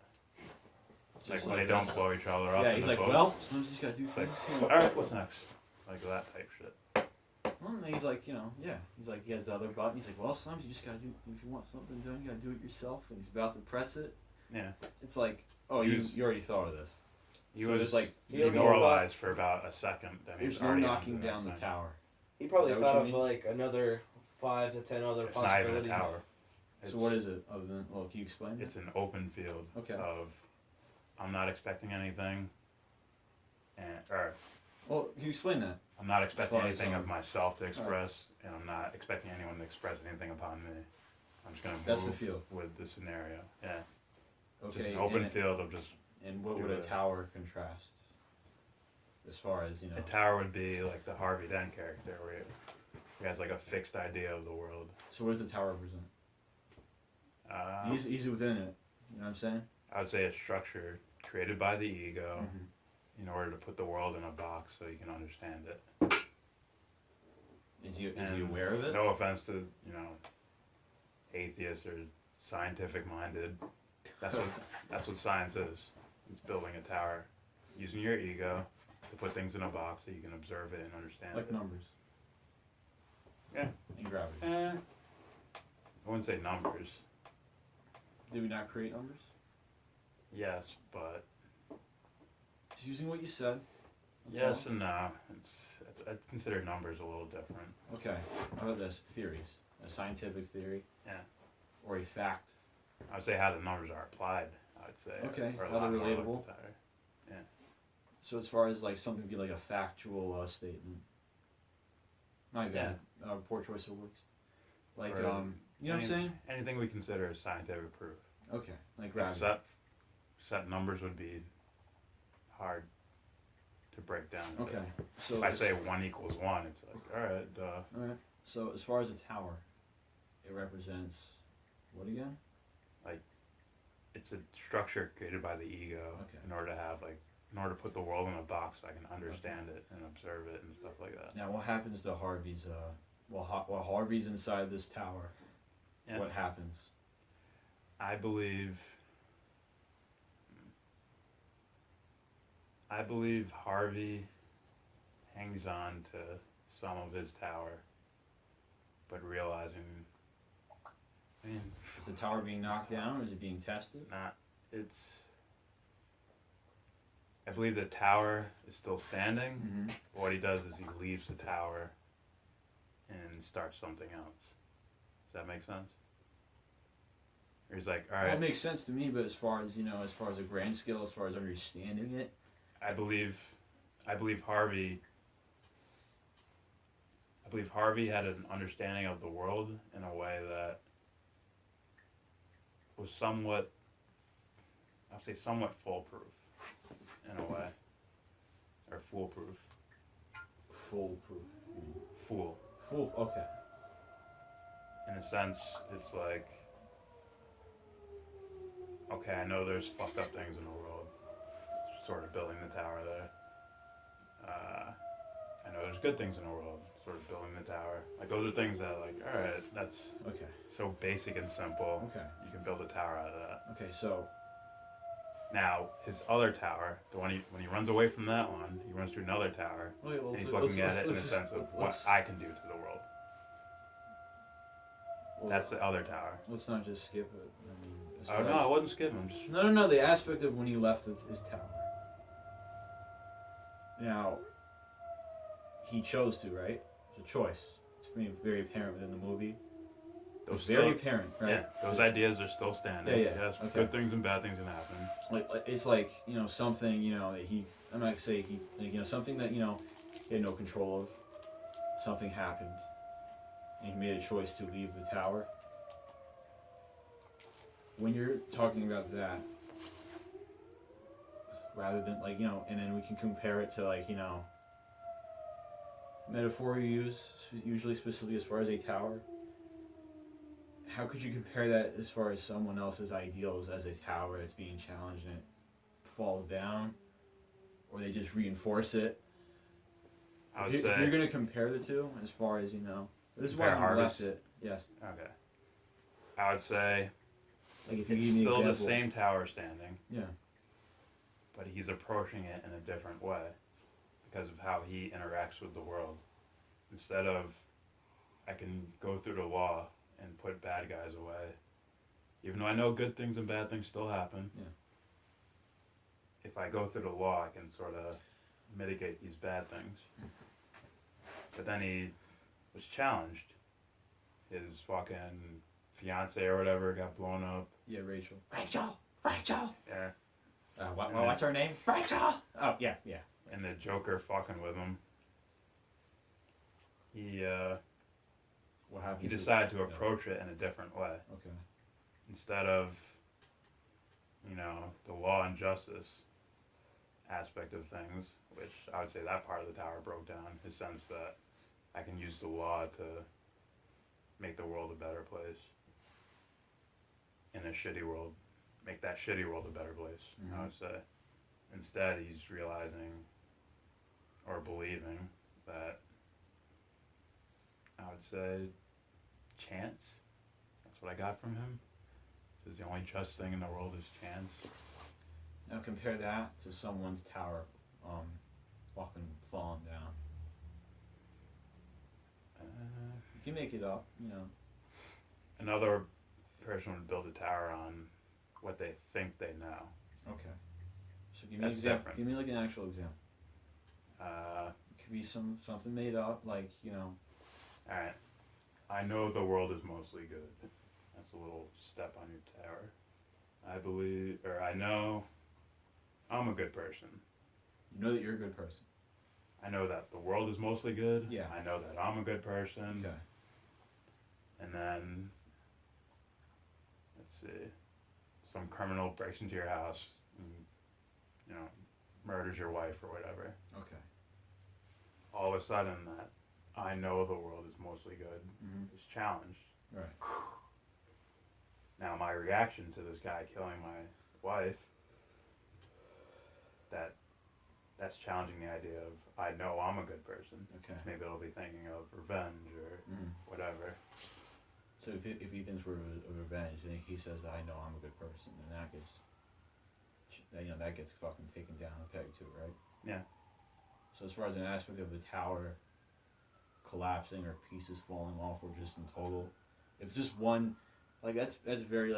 It's like Just when like they don't this. blow each other up Yeah, in he's the like, boat. well, sometimes you just gotta do It's like, things. alright, what's next? Like that type shit. Well, and he's like, you know, yeah. He's like, he has the other button. He's like, well, sometimes you just gotta do, if you want something done, you gotta do it yourself. And he's about to press it. Yeah. It's like, oh, He you was- you already thought of this. He So was there's like, He already demoralized for about a second. Then he was there's no already knocking onto down the next thing. tower. He probably Is that what thought you of mean? like another 5 to 10 other It's not even possibilities. a tower. So what is it other than, well, can you explain It's it? an open field Okay. of I'm not expecting anything, and or Well, can you explain that? I'm not expecting far as, anything of myself to right. express, and I'm not expecting anyone to express anything upon me. I'm just gonna That's the move field. with the scenario. Yeah, just Okay. an open and, field of just and what do would a it. tower contrast? As far as a tower would be like the Harvey Dent character, where he has like a fixed idea of the world. So what does the tower represent? He's within it. You know what I'm saying? I would say a structure created by the ego Mm-hmm. in order to put the world in a box so you can understand it. Is he And aware of it? No offense to atheists or scientific minded. That's what science is. It's building a tower using your ego to put things in a box so you can observe it and understand Like it. numbers. Yeah. And gravity. I wouldn't say numbers. Did we not create numbers? Yes, but Just using what you said. That's yes all. and no. I'd consider numbers a little different. Okay. How about this? Theories. A scientific theory. Yeah. Or a fact. I would say how the numbers are applied. I would say. Okay, Are a how lot they're more like relatable. the tower. So as far as like something be like a factual statement. Not even poor choice of words. Like Or you know what I'm saying? Anything we consider as scientific proof. Okay. Like gravity. Except numbers would be hard to break down. Okay. So If I say 1 equals 1, it's like, alright, duh. Alright. So as far as a tower, it represents what again? It's a structure created by the ego Okay. in order to put the world in a box so I can understand it and observe it and stuff like that. Now what happens to Harvey's while Harvey's inside this tower, Yeah. what happens? I believe Harvey hangs on to some of his tower, but realizing, Is the tower being knocked down or is it being tested? I believe the tower is still standing. Mm-hmm. But what he does is he leaves the tower and starts something else. Does that make sense? Or he's like, all Well, right, it makes sense to me, but as far as a grand scale, as far as understanding it, I believe Harvey had an understanding of the world in a way that was somewhat foolproof in a way. Or foolproof. foolproof. Fool. Fool. Okay. In a sense, it's like, okay, I know there's fucked up things in the world. Sort of building the tower there. I know there's good things in the world. Sort of building the tower. Like, those are things that, like, alright, that's Okay. so basic and simple. Okay. You can build a tower out of that. Okay. So. Now, his other tower, the one when he runs away from that one, he runs to another tower, Wait, well, and he's let's- looking at let's- it in the let's- sense of what let's- I can do to the world. well, That's the other tower. Let's not just skip it. I mean, as Oh far no, I as- wasn't skipping. I'm just No. The aspect of when he left his tower. Now, he chose to, right? It's a choice. It's very apparent within the movie. those Very still, apparent, right? yeah. Those ideas are still standing. Yeah, yeah, Yes, okay. good things and bad things can happen. Like it's like something that he. I'm not gonna say he something that he had no control of. Something happened, and he made a choice to leave the tower. When you're talking about that, rather than and then we can compare it to metaphor you use usually specifically as far as a tower. How could you compare that as far as someone else's ideals as a tower that's being challenged and it falls down, or they just reinforce it? I would If say, you're gonna compare the two, as far as this is why Compare I left Harvest? it. Yes, okay. I would say like if you it's give me an still example. the same tower standing, Yeah. but he's approaching it in a different way because of how he interacts with the world. Instead of, I can go through the law and put bad guys away, even though I know good things and bad things still happen. Yeah. If I go through the law, I can sort of mitigate these bad things. But then he was challenged. His fucking fiance or whatever got blown up. Yeah, Rachel. Rachel. Yeah. What's her name? Rachel. Oh yeah. and the Joker fucking with him, he What happens? he decided to approach it in a different way. Okay. Instead of, the law and justice aspect of things, which I would say that part of the tower broke down, his sense that I can use the law to make the world a better place. In a shitty world, make that shitty world a better place, I would say. Instead, he's realizing or believing that, I would say, chance. That's what I got from him. Says the only just thing in the world is chance. Now compare that to someone's tower, fucking falling down. You can make it up, Another person would build a tower on what they think they know. Okay. So give me That's an example. different. Give me like an actual example. It could be something made up, like Alright. I know the world is mostly good. That's a little step on your tower. I know I'm a good person. You know that you're a good person. I know that the world is mostly good. Yeah. I know that I'm a good person. Okay. And then, let's see, some criminal breaks into your house and, murders your wife or whatever. Okay. All of a sudden, that I know the world is mostly good is challenged. Right. Now, my reaction to this guy killing my wife, that's challenging the idea of I know I'm a good person. Okay. Maybe it'll be thinking of revenge or whatever. So if he thinks we're of revenge, then he says that I know I'm a good person, and that gets fucking taken down a peg too, right? Yeah. So as far as an aspect of the tower collapsing or pieces falling off or just in total, if it's just one, like that's very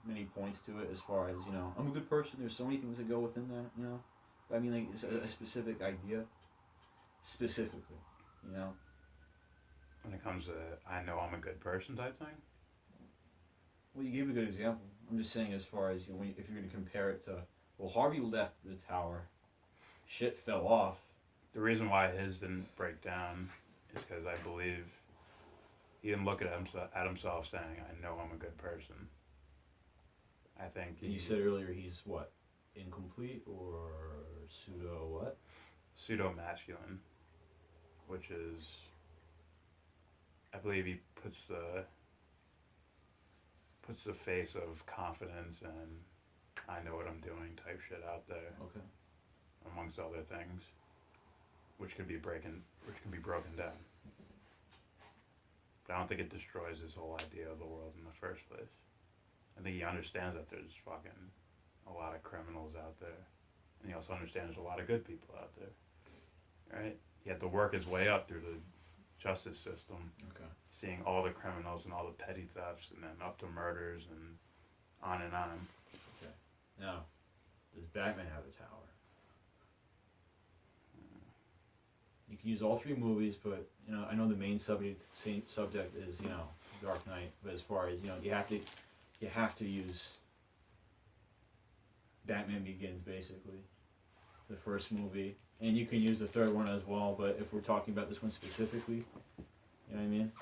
many points to it as far as I'm a good person. There's so many things that go within that, I mean, like it's a specific idea, specifically, When it comes to I know I'm a good person type thing. Well, you gave a good example. I'm just saying, as far as if you're going to compare it to, well, Harvey left the tower, shit fell off. The reason why his didn't break down is because I believe he didn't look at himself saying, I know I'm a good person. I think And you said earlier he's what? Incomplete or pseudo what? Pseudo-masculine, which is, I believe he puts the face of confidence and I know what I'm doing type shit out there. Okay. Amongst other things, which can be broken down. But I don't think it destroys his whole idea of the world in the first place. I think he understands that there's fucking a lot of criminals out there, and he also understands there's a lot of good people out there. Right? He had to work his way up through the justice system. Okay. Seeing all the criminals and all the petty thefts, and then up to murders and on and on. Okay. Now, does Batman have a tower? You can use all three movies, but I know the main subject is Dark Knight. But as far as you have to use Batman Begins, basically, the first movie, and you can use the third one as well. But if we're talking about this one specifically, you know what I mean?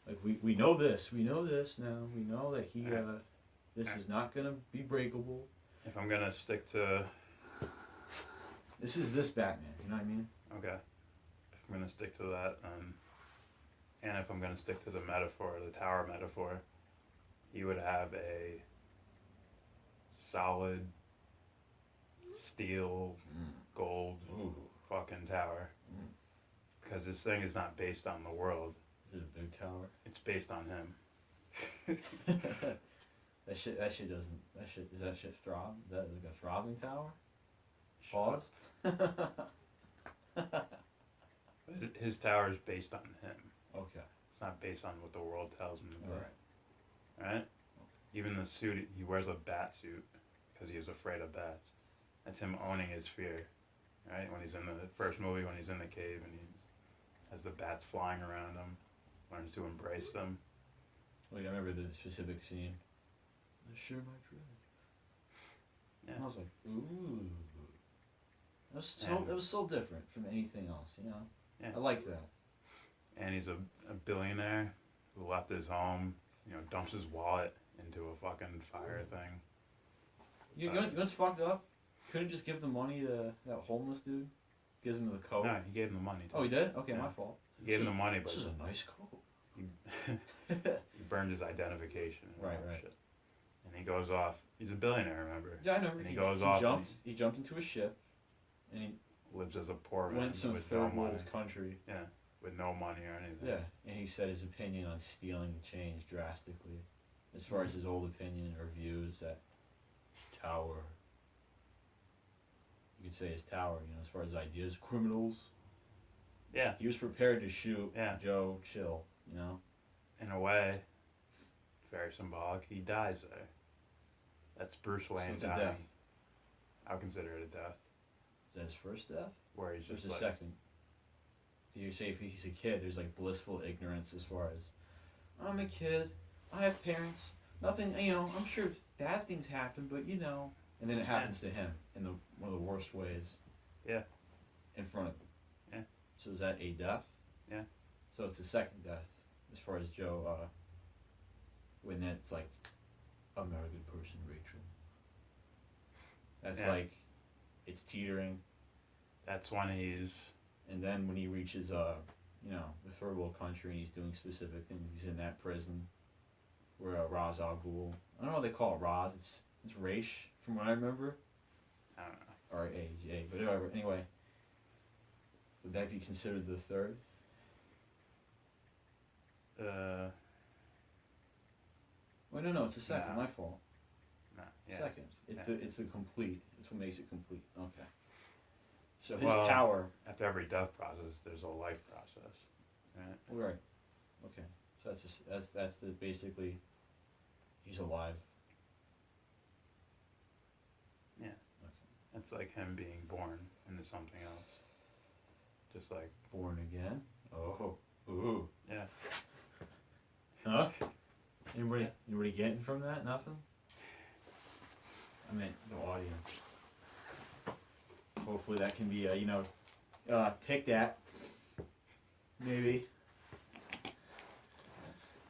Like we know this now. We know that this is not gonna be breakable. If I'm gonna stick to This is this Batman. You know what I mean? okay. I'm going to stick to that, and if I'm going to stick to the metaphor, the tower metaphor, he would have a solid steel, gold fucking tower, because this thing is not based on the world. Is it a big tower? It's based on him. That shit doesn't. Does that shit throb? Is that like a throbbing tower? Pause. His tower is based on him. Okay. It's not based on what the world tells him to do. Alright. Right? Even the suit, he wears a bat suit because he is afraid of bats. That's him owning his fear. Right? When he's in the first movie, when he's in the cave and he has the bats flying around him, learns to embrace them. Wait, I remember the specific scene. I share my dream. Yeah. I was like, ooh. It was so different from anything else, you know. Yeah. I like that. And he's a billionaire who left his home, dumps his wallet into a fucking fire thing. You know what's fucked up? Couldn't just give the money to that homeless dude? Gives him the coat. No, he gave him the money. Oh, he did? Okay, Yeah. my fault. He gave him the money, but This is a nice coat. he, he burned his identification. And all Right, that right. Shit. And he goes off. He's a billionaire, remember? Yeah, I know. And he goes off and He jumped into a ship, and he Lives as a poor man went to some with no third money. world country. With no money or anything. Yeah, and he said his opinion on stealing changed drastically, as far as his old opinion or views that tower. You could say his tower, as far as ideas, criminals. Yeah, He was prepared to shoot Yeah. Joe Chill, in a way, very symbolic. He dies there. That's Bruce So Wayne it's a dying. death. I would consider it a death. Is that his first death? Where he's Or is just it like, second? You say if he's a kid, there's like blissful ignorance as far as, I'm a kid, I have parents, nothing, I'm sure bad things happen, but and then it happens to him in one of the worst ways. Yeah. In front of him. Yeah. So is that a death? Yeah. So it's a second death, as far as Joe, when it's like, I'm not a good person, Rachel. That's Yeah. like, it's teetering. that's when he's And then when he reaches, the third world country and he's doing specific things, he's in that prison where Ra's al Ghul, I don't know what they call it, Ra's, it's Raish, from what I remember. I don't know. R-A-G-A, but whatever, anyway. Would that be considered the third? Well, no, it's the second, No. my fault. No. Yeah. Second. It's Yeah. the complete, it's what makes it complete, okay. So his Well, tower, After every death process, there's a life process. Right. right, okay, so that's the, basically, he's alive. Yeah. Okay. It's like him being born into something else. Just like Born again? Oh, ooh. yeah. Huh? Anybody getting from that? Nothing? I meant the audience. Hopefully that can be, picked at. Maybe.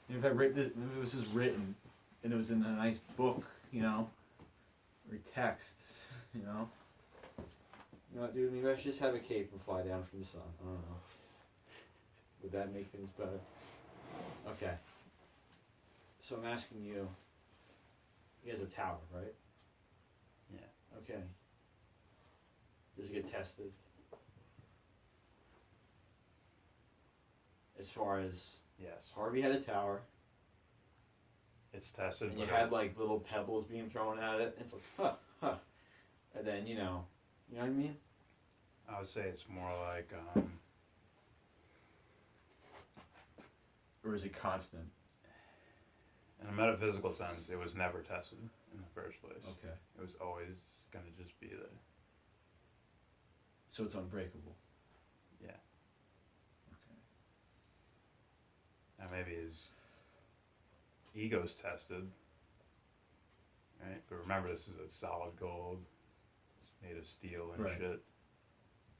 If if it was just written, and it was in a nice book, or text, You know what, dude? Maybe I should just have a cape and fly down from the sun. I don't know. Would that make things better? Okay. So I'm asking you. He has a tower, right? Yeah. Okay. Does it get tested? As far as Yes. Harvey had a tower, It's tested. and you but had like little pebbles being thrown at it. And it's like, huh. And then you know what I mean? I would say it's more like Or is it constant? in a metaphysical sense, it was never tested in the first place. Okay. It was always gonna just be there. So it's unbreakable. Yeah. Okay. Now maybe his ego's tested, right? But remember, this is a solid gold. It's made of steel and Right. shit.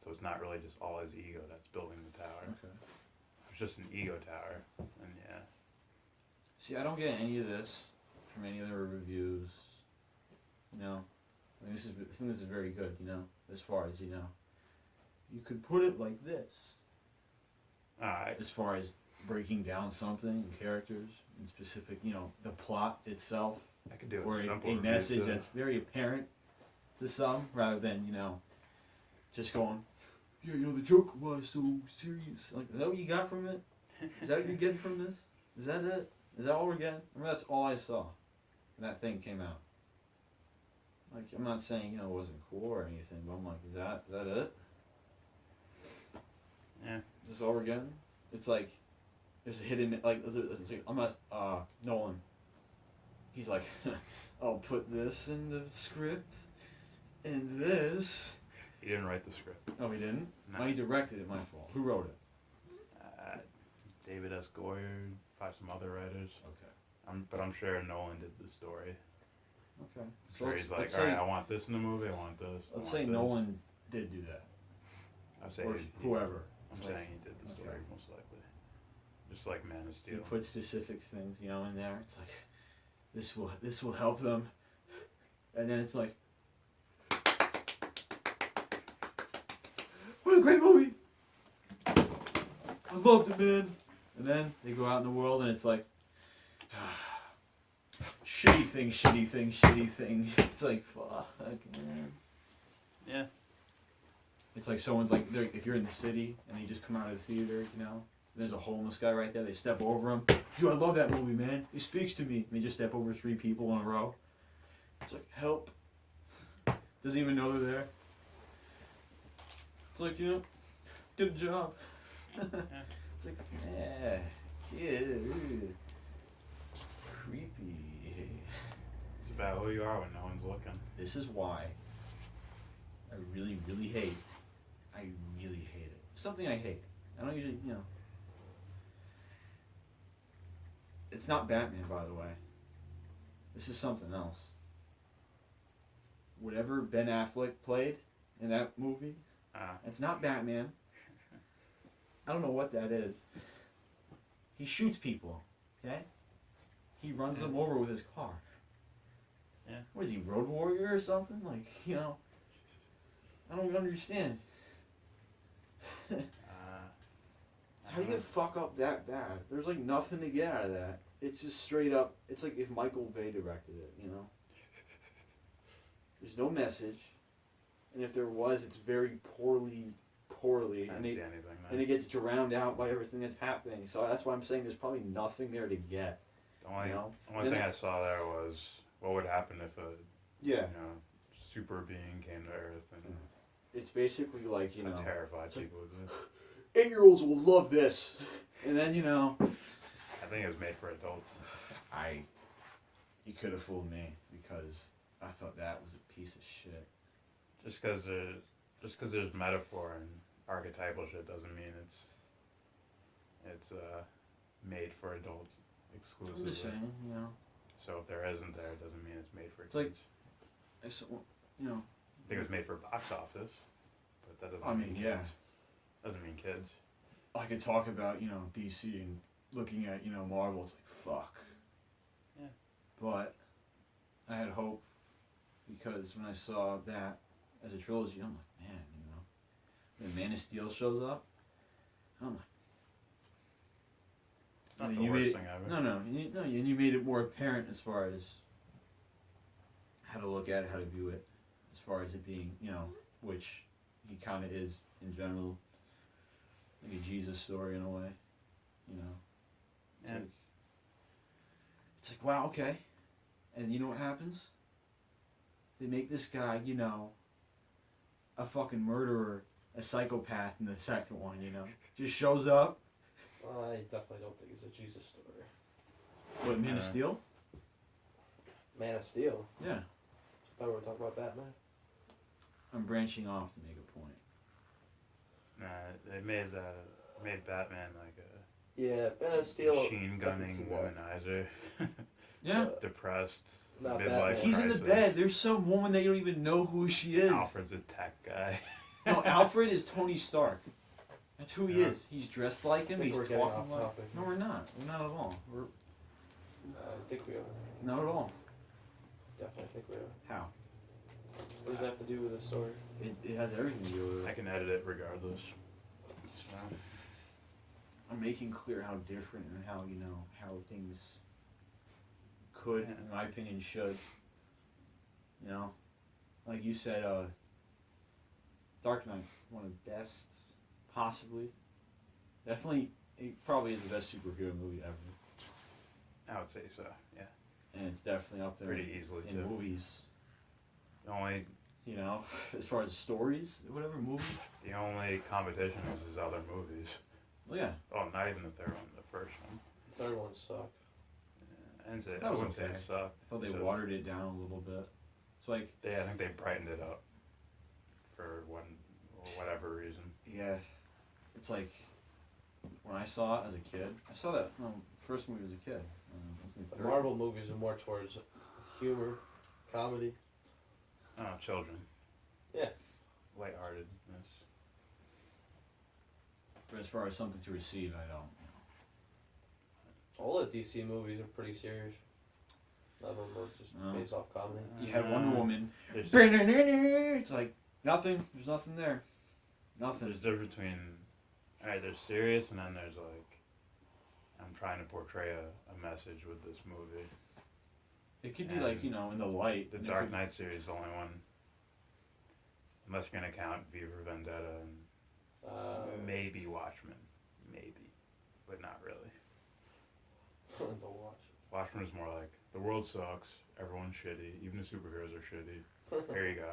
So it's not really just all his ego that's building the tower. Okay. It's just an ego tower, and yeah. See, I don't get any of this from any other reviews. You know, I think this is very good. You know, as far as you could put it like this. All right. As far as breaking down something and characters and specific, the plot itself, I could do or a simple a review, message too. that's very apparent to some, rather than just going, yeah, the joke was so serious. Like, is that what you got from it? Is that what you're getting from this? Is that it? Is that all we're getting? I mean, that's all I saw when that thing came out. Like, I'm not saying it wasn't cool or anything, but I'm like, is that it? Yeah. Is this all we're getting? It's like there's a hidden it's like, I'm not Nolan. He's like, I'll put this in the script, and this. He didn't write the script. Oh, he didn't. No. Oh, he directed it. My fault. Who wrote it? David S. Goyer, probably some other writers. Okay. But I'm sure Nolan did the story. Okay. I'm sure he's like, all right, I want this in the movie. I want this. Let's say Nolan did do that, I'd say or he, whoever. I'm It's saying like, he did the story okay. most likely. Just like Man of You Steel. put specific things, you know, in there. It's like this will help them, and then it's like, what a great movie! I loved it, man. And then they go out in the world, and it's like, shitty thing, shitty thing, shitty thing. It's like, fuck, man. Yeah. It's like someone's like, if you're in the city and they just come out of the theater, you know, there's a homeless guy right there. They step over him. Dude, I love that movie, man. It speaks to me. And they just step over 3 people in a row. It's like, help. Doesn't even know they're there. It's like, you know, good job. It's like, yeah, creepy. It's about who you are when no one's looking. This is why I really, really hate. I really hate it. Something I hate. I don't usually, you know. It's not Batman, by the way. This is something else. Whatever Ben Affleck played in that movie, it's not Batman. I don't know what that is. He shoots people, okay? He runs them over with his car. Yeah. What is he, Road Warrior or something? Like, you know, I don't understand. How do you fuck up that bad? There's like nothing to get out of that. It's just straight up, it's like if Michael Bay directed it, you know? There's no message. And if there was, it's very poorly, I didn't see anything. and it gets drowned out by everything that's happening. So that's why I'm saying there's probably nothing there to get. The only, you know? only thing I saw there was what would happen if a Yeah. you know, super being came to Earth and It's basically like, you know, how terrified people would be. 8-year-olds will love this. And then, you know, I think it was made for adults. you could have fooled me because I thought that was a piece of shit. Just because there's metaphor and archetypal shit doesn't mean it's made for adults exclusively. I'm just saying, you know. So if there isn't there, it doesn't mean it's made for It's like- kids. You know, I think it was made for box office, but that doesn't I mean mean, yeah. kids. Doesn't mean kids. I could talk about, you know, DC and looking at, you know, Marvel, it's like, fuck. Yeah. But I had hope because when I saw that as a trilogy, I'm like, man, you know, when Man of Steel shows up, I'm like, It's not and the you worst made thing ever. and you made it more apparent as far as how to look at it, how to view it, as far as it being, you know, which he kind of is in general, like a Jesus story in a way, you know. It's Yeah. like, it's like, wow, okay. And you know what happens? They make this guy, you know, a fucking murderer, a psychopath in the second one, you know. Just shows up. I definitely don't think it's a Jesus story. What, Man of Steel? Man of Steel. Yeah. I thought we were talking about Batman. I'm branching off to make a point. Nah, they made Batman like a Yeah, Man of Steel. machine I can gunning see that. womanizer, Yeah. depressed, Not midlife Batman. He's in the crisis. bed. There's some woman that you don't even know who she is. Alfred's a tech guy. No, Alfred is Tony Stark. That's who he Yeah. is. He's dressed like him. I think He's we're getting talking off like. topic. No, we're not. We're not at all. We're I think we are. not at all. Definitely think we are. How? What does that have to do with the story? It has everything to do with I it. can edit it regardless. So, I'm making clear how different and how, you know, how things could, in my opinion, should. You know? Like you said, Dark Knight, one of the best, possibly. Definitely, it probably is the best superhero movie ever. I would say so. Yeah, And it's definitely up there pretty easily in too. movies. The only You know, as far as stories, whatever movie. the only competition is his other movies. Well, yeah, Oh, not even the third one. The first one. The third one sucked. I didn't say That I was wouldn't say okay. it sucked. I thought they It's just- watered it down a little bit. It's like, I think they brightened it up for whatever reason. yeah, it's like when I saw it as a kid. I saw that first movie as a kid. It was in The third. Marvel movies are more towards humor, comedy. Oh, children. lightheartedness. But as far as something to receive, I don't. All the DC movies are pretty serious. None of them are just No. based off comedy. You had Wonder Woman. There's, It's like nothing. There's nothing there. Nothing. there's difference between, alright, there's serious, and then there's like, I'm trying to portray a message with this movie. It could be like, in the light. The it Dark could- Knight series is the only one, unless you're gonna count V for Vendetta and maybe Watchmen, maybe, but not really. The Watch. Watchmen is more like, the world sucks, everyone's shitty, even the superheroes are shitty. There you go.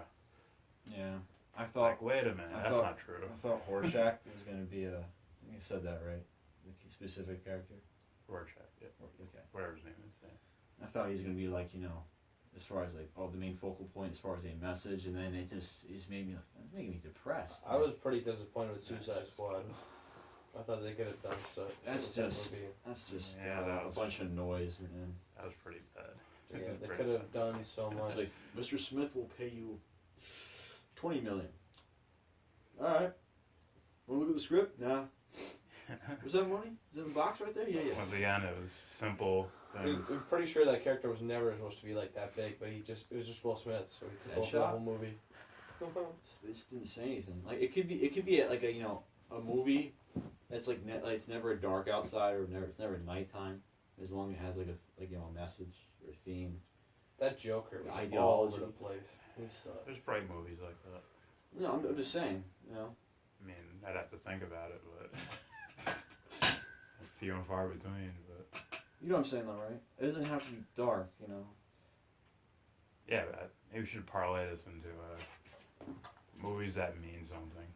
Yeah. I It's thought. like, wait a minute, I that's thought- not true. I thought Horshack was gonna be a. I think you said that right. The specific character. Rorschach, yeah, Okay. whatever his name is. Yeah. I thought he's gonna be like, as far as like, the main focal point as far as a message, and then it just made me like, it's making me depressed. I was pretty disappointed with Suicide Squad. I thought they could have done so. That's with that just- movie. That's just Yeah, that a was- bunch of noise, man. That was pretty bad. Yeah, they Pretty could have done so much. It's like, Mr. Smith will pay you $20 million. All right. Want to look at the script? Nah. Was that money? Is it in the box right there? Yeah, yeah. Once again, it was simple things. I'm pretty sure that character was never supposed to be like that big, but it was just Will Smith, so he took over the Deadshot? whole movie. They just didn't say anything. Like it could be like a movie that's like it's never dark outside or it's never nighttime, as long as it has like a message or theme. That Joker was all Ideology. over the place. He sucked. There's bright movies like that. No, I'm just saying. I mean, I'd have to think about it, but few and far between. But You know what I'm saying though, right? It doesn't have to be dark, yeah, maybe we should parlay this into movies that mean something.